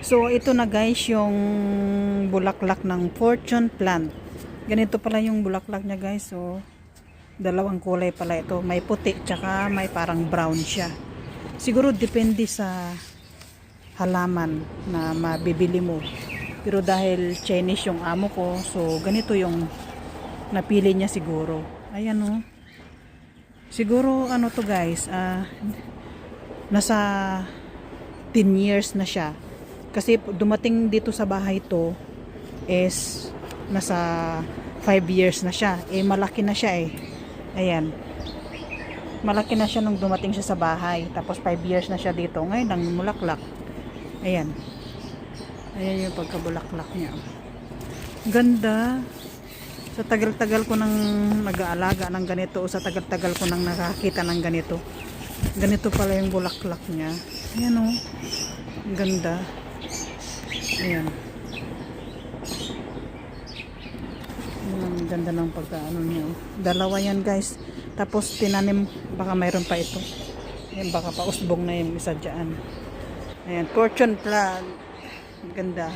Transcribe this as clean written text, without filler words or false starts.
So, ito na guys yung bulaklak ng fortune plant. Ganito pala yung bulaklak niya guys. So, dalawang kulay pala ito. May puti tsaka may parang brown siya. Siguro depende sa halaman na mabibili mo. Pero dahil Chinese yung amo ko, so ganito yung napili niya siguro. Ayan o. Siguro ano to guys, nasa 10 years na siya. Kasi dumating dito sa bahay to is nasa 5 years na siya. Eh malaki na siya eh. Ayan. Malaki na siya nung dumating siya sa bahay. Tapos 5 years na siya dito. Ngayon ang mulaklak. Ayan. Ayan yung pagkabulaklak niya. Ganda. Sa tagal-tagal ko nang nag-aalaga ng ganito o sa tagal-tagal ko nang nakakita ng ganito. Ganito pala yung bulaklak niya. Ayan o. Ganda. Ayan. Ang ganda ng pagkaano niya. Dalawa yan guys. Tapos tinanim, baka mayroon pa ito. Ayan, baka pa usbong na yung isa dyan. Ayan, fortune plant. Ganda.